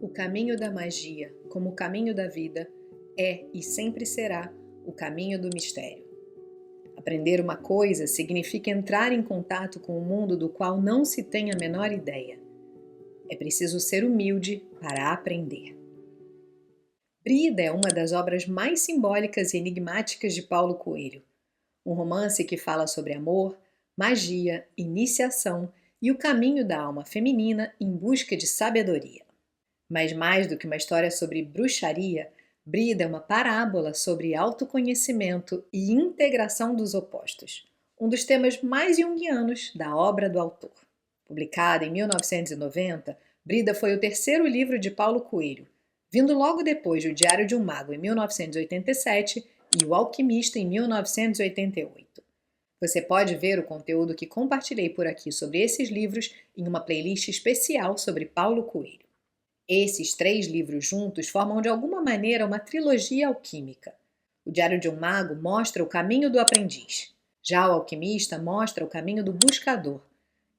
O caminho da magia, como o caminho da vida, é e sempre será o caminho do mistério. Aprender uma coisa significa entrar em contato com um mundo do qual não se tem a menor ideia. É preciso ser humilde para aprender. Brida é uma das obras mais simbólicas e enigmáticas de Paulo Coelho. Um romance que fala sobre amor, magia, iniciação e o caminho da alma feminina em busca de sabedoria. Mas mais do que uma história sobre bruxaria, Brida é uma parábola sobre autoconhecimento e integração dos opostos, um dos temas mais junguianos da obra do autor. Publicada em 1990, Brida foi o terceiro livro de Paulo Coelho, vindo logo depois de O Diário de um Mago, em 1987, e O Alquimista, em 1988. Você pode ver o conteúdo que compartilhei por aqui sobre esses livros em uma playlist especial sobre Paulo Coelho. Esses três livros juntos formam de alguma maneira uma trilogia alquímica. O Diário de um Mago mostra o caminho do aprendiz. Já o Alquimista mostra o caminho do buscador.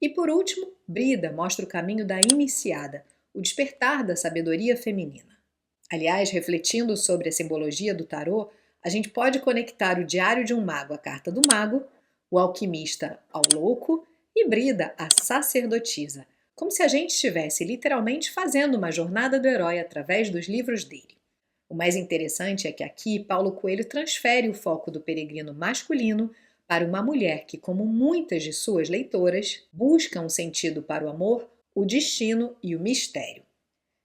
E por último, Brida mostra o caminho da iniciada, o despertar da sabedoria feminina. Aliás, refletindo sobre a simbologia do tarô, a gente pode conectar o Diário de um Mago à carta do mago, o Alquimista ao louco e Brida à sacerdotisa, como se a gente estivesse literalmente fazendo uma jornada do herói através dos livros dele. O mais interessante é que aqui Paulo Coelho transfere o foco do peregrino masculino para uma mulher que, como muitas de suas leitoras, busca um sentido para o amor, o destino e o mistério.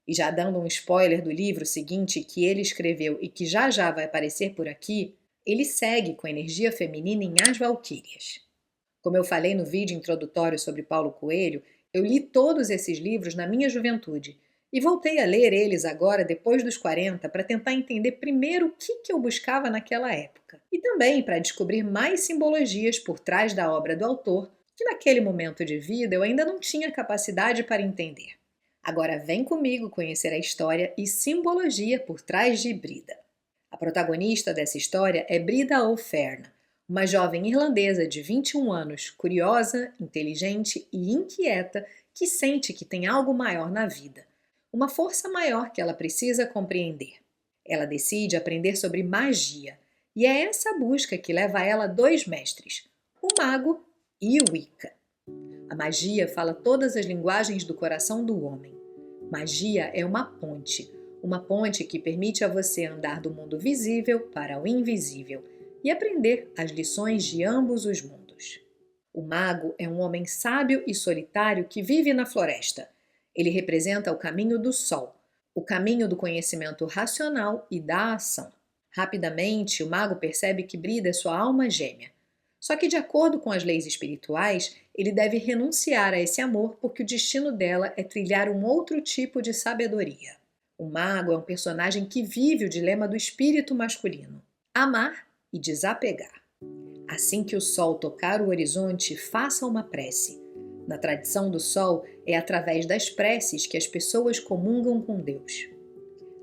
E já dando um spoiler do livro seguinte que ele escreveu e que já já vai aparecer por aqui, ele segue com a energia feminina em As Valquírias. Como eu falei no vídeo introdutório sobre Paulo Coelho, eu li todos esses livros na minha juventude e voltei a ler eles agora, depois dos 40, para tentar entender primeiro o que eu buscava naquela época e também para descobrir mais simbologias por trás da obra do autor que naquele momento de vida eu ainda não tinha capacidade para entender. Agora vem comigo conhecer a história e simbologia por trás de Brida. A protagonista dessa história é Brida O'Ferne, uma jovem irlandesa de 21 anos, curiosa, inteligente e inquieta, que sente que tem algo maior na vida, uma força maior que ela precisa compreender. Ela decide aprender sobre magia, e é essa busca que leva ela a dois mestres, o mago e o Wicca. A magia fala todas as linguagens do coração do homem. Magia é uma ponte que permite a você andar do mundo visível para o invisível e aprender as lições de ambos os mundos. O mago é um homem sábio e solitário que vive na floresta. Ele representa o caminho do sol, o caminho do conhecimento racional e da ação. Rapidamente, o mago percebe que Brida é sua alma gêmea. Só que, de acordo com as leis espirituais, ele deve renunciar a esse amor porque o destino dela é trilhar um outro tipo de sabedoria. O mago é um personagem que vive o dilema do espírito masculino: amar e desapegar. Assim que o sol tocar o horizonte, faça uma prece. Na tradição do sol, é através das preces que as pessoas comungam com Deus.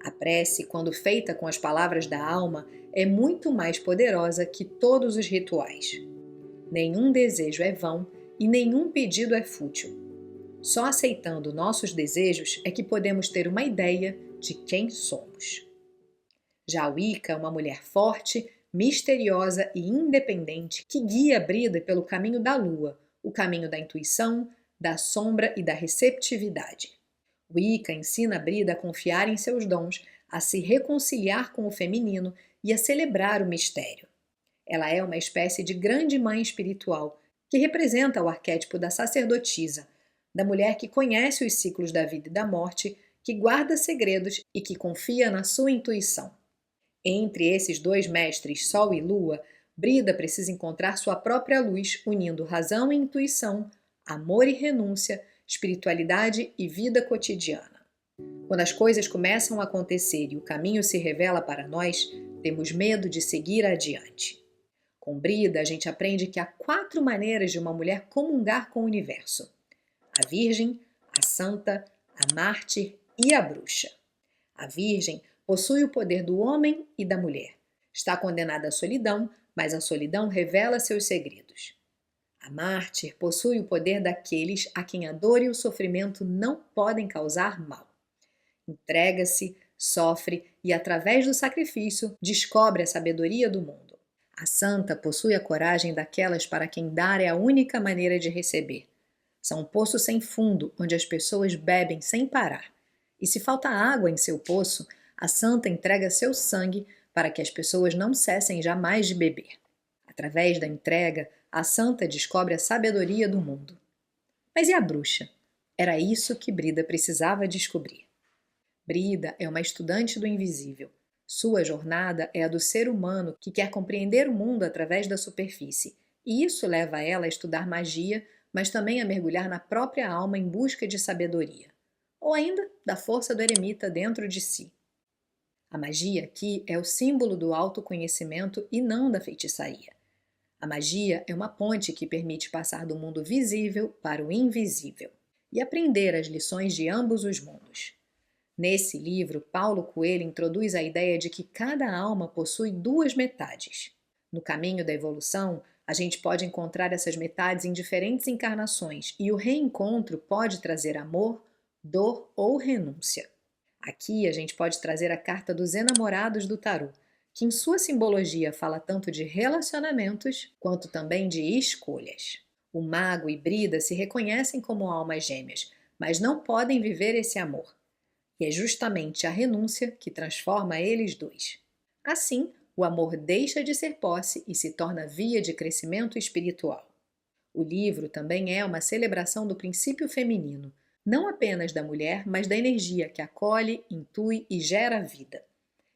A prece, quando feita com as palavras da alma, é muito mais poderosa que todos os rituais. Nenhum desejo é vão e nenhum pedido é fútil. Só aceitando nossos desejos é que podemos ter uma ideia de quem somos. Já Wicca é uma mulher forte, misteriosa e independente que guia Brida pelo caminho da lua, o caminho da intuição, da sombra e da receptividade. Wicca ensina Brida a confiar em seus dons, a se reconciliar com o feminino e a celebrar o mistério. Ela é uma espécie de grande mãe espiritual que representa o arquétipo da sacerdotisa, da mulher que conhece os ciclos da vida e da morte, que guarda segredos e que confia na sua intuição. Entre esses dois mestres, Sol e Lua, Brida precisa encontrar sua própria luz, unindo razão e intuição, amor e renúncia, espiritualidade e vida cotidiana. Quando as coisas começam a acontecer e o caminho se revela para nós, temos medo de seguir adiante. Com Brida, a gente aprende que há 4 maneiras de uma mulher comungar com o universo: a virgem, a santa, a mártir e a bruxa. A virgem possui o poder do homem e da mulher. Está condenada à solidão, mas a solidão revela seus segredos. A mártir possui o poder daqueles a quem a dor e o sofrimento não podem causar mal. Em entrega-se, sofre e, através do sacrifício, descobre a sabedoria do mundo. A santa possui a coragem daquelas para quem dar é a única maneira de receber. São um poço sem fundo, onde as pessoas bebem sem parar. E se falta água em seu poço, a santa entrega seu sangue para que as pessoas não cessem jamais de beber. Através da entrega, a santa descobre a sabedoria do mundo. Mas e a bruxa? Era isso que Brida precisava descobrir. Brida é uma estudante do invisível. Sua jornada é a do ser humano que quer compreender o mundo através da superfície, e isso leva ela a estudar magia, mas também a mergulhar na própria alma em busca de sabedoria, ou ainda da força do eremita dentro de si. A magia aqui é o símbolo do autoconhecimento e não da feitiçaria. A magia é uma ponte que permite passar do mundo visível para o invisível e aprender as lições de ambos os mundos. Nesse livro, Paulo Coelho introduz a ideia de que cada alma possui duas metades. No caminho da evolução, a gente pode encontrar essas metades em diferentes encarnações e o reencontro pode trazer amor, dor ou renúncia. Aqui a gente pode trazer a carta dos enamorados do tarô, que em sua simbologia fala tanto de relacionamentos quanto também de escolhas. O mago e Brida se reconhecem como almas gêmeas, mas não podem viver esse amor. E é justamente a renúncia que transforma eles dois. Assim, o amor deixa de ser posse e se torna via de crescimento espiritual. O livro também é uma celebração do princípio feminino, não apenas da mulher, mas da energia que acolhe, intui e gera vida.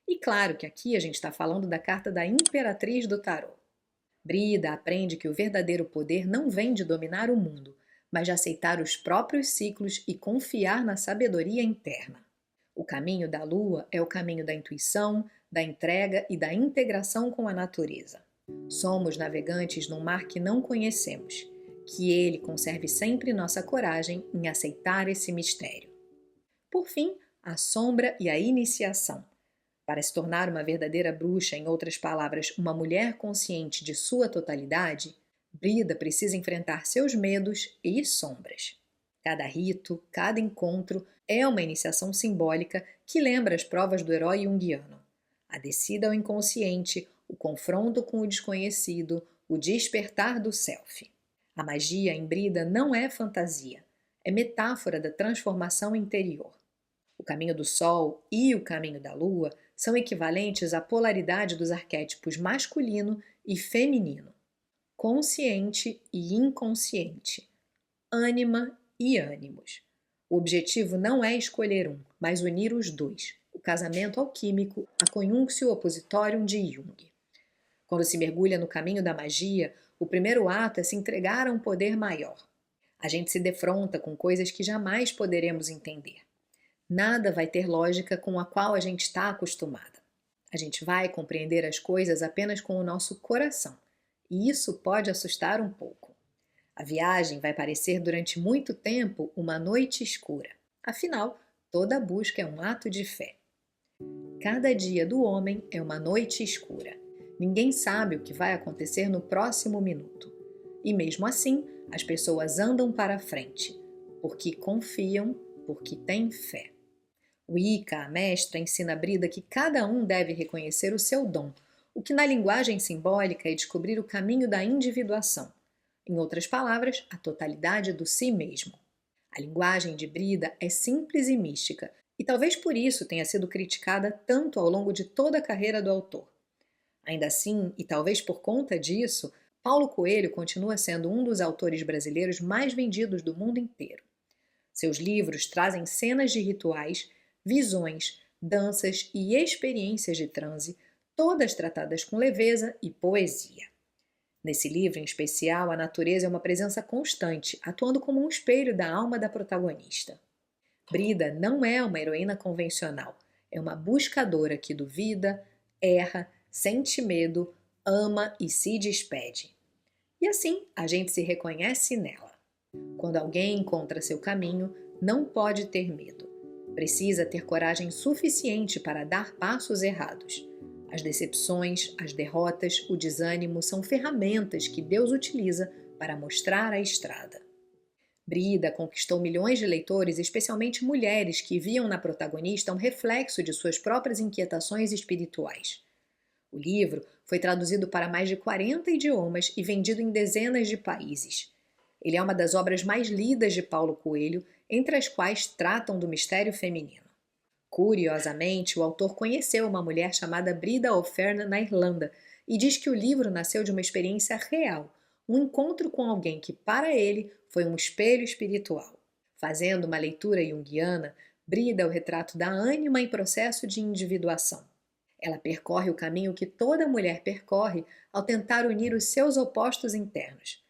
E claro que aqui a gente está falando da carta da Imperatriz do Tarô. Brida aprende que o verdadeiro poder não vem de dominar o mundo, mas de aceitar os próprios ciclos e confiar na sabedoria interna. O caminho da lua é o caminho da intuição, da entrega e da integração com a natureza. Somos navegantes num mar que não conhecemos. Que ele conserve sempre nossa coragem em aceitar esse mistério. Por fim, a sombra e a iniciação. Para se tornar uma verdadeira bruxa, em outras palavras, uma mulher consciente de sua totalidade, Brida precisa enfrentar seus medos e sombras. Cada rito, cada encontro é uma iniciação simbólica que lembra as provas do herói junguiano. A descida ao inconsciente, o confronto com o desconhecido, o despertar do self. A magia em Brida não é fantasia, é metáfora da transformação interior. O caminho do Sol e o caminho da Lua são equivalentes à polaridade dos arquétipos masculino e feminino, consciente e inconsciente, ânima e ânimos. O objetivo não é escolher um, mas unir os dois, o casamento alquímico, a conjunctio oppositorium de Jung. Quando se mergulha no caminho da magia, o primeiro ato é se entregar a um poder maior. A gente se defronta com coisas que jamais poderemos entender. Nada vai ter lógica com a qual a gente está acostumada. A gente vai compreender as coisas apenas com o nosso coração, e isso pode assustar um pouco. A viagem vai parecer durante muito tempo uma noite escura. Afinal, toda busca é um ato de fé. Cada dia do homem é uma noite escura. Ninguém sabe o que vai acontecer no próximo minuto. E mesmo assim, as pessoas andam para frente, porque confiam, porque têm fé. Wicca, a mestra, ensina a Brida que cada um deve reconhecer o seu dom, o que na linguagem simbólica é descobrir o caminho da individuação. Em outras palavras, a totalidade do si mesmo. A linguagem de Brida é simples e mística, e talvez por isso tenha sido criticada tanto ao longo de toda a carreira do autor. Ainda assim, e talvez por conta disso, Paulo Coelho continua sendo um dos autores brasileiros mais vendidos do mundo inteiro. Seus livros trazem cenas de rituais, visões, danças e experiências de transe, todas tratadas com leveza e poesia. Nesse livro, em especial, a natureza é uma presença constante, atuando como um espelho da alma da protagonista. Brida não é uma heroína convencional, é uma buscadora que duvida, erra, sente medo, ama e se despede. E assim, a gente se reconhece nela. Quando alguém encontra seu caminho, não pode ter medo. Precisa ter coragem suficiente para dar passos errados. As decepções, as derrotas, o desânimo são ferramentas que Deus utiliza para mostrar a estrada. Brida conquistou milhões de leitores, especialmente mulheres que viam na protagonista um reflexo de suas próprias inquietações espirituais. O livro foi traduzido para mais de 40 idiomas e vendido em dezenas de países. Ele é uma das obras mais lidas de Paulo Coelho, entre as quais tratam do mistério feminino. Curiosamente, o autor conheceu uma mulher chamada Brida O'Ferne na Irlanda e diz que o livro nasceu de uma experiência real, um encontro com alguém que, para ele, foi um espelho espiritual. Fazendo uma leitura junguiana, Brida é o retrato da ânima em processo de individuação. Ela percorre o caminho que toda mulher percorre ao tentar unir os seus opostos internos: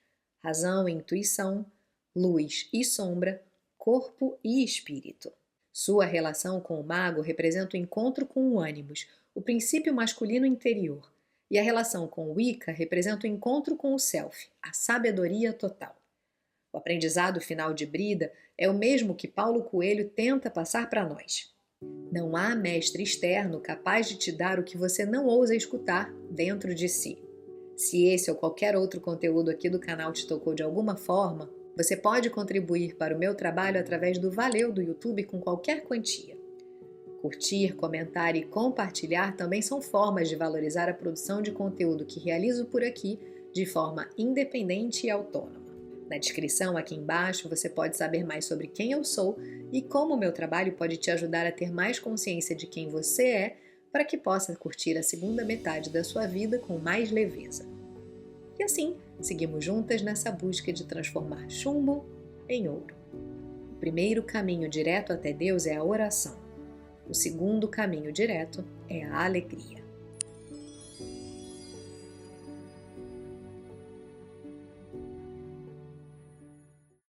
razão e intuição, luz e sombra, corpo e espírito. Sua relação com o mago representa o encontro com o ânimos, o princípio masculino interior, e a relação com o Wicca representa o encontro com o self, a sabedoria total. O aprendizado final de Brida é o mesmo que Paulo Coelho tenta passar para nós. Não há mestre externo capaz de te dar o que você não ousa escutar dentro de si. Se esse ou qualquer outro conteúdo aqui do canal te tocou de alguma forma, você pode contribuir para o meu trabalho através do Valeu do YouTube com qualquer quantia. Curtir, comentar e compartilhar também são formas de valorizar a produção de conteúdo que realizo por aqui de forma independente e autônoma. Na descrição aqui embaixo você pode saber mais sobre quem eu sou e como o meu trabalho pode te ajudar a ter mais consciência de quem você é para que possa curtir a segunda metade da sua vida com mais leveza. E assim, seguimos juntas nessa busca de transformar chumbo em ouro. O primeiro caminho direto até Deus é a oração. O segundo caminho direto é a alegria.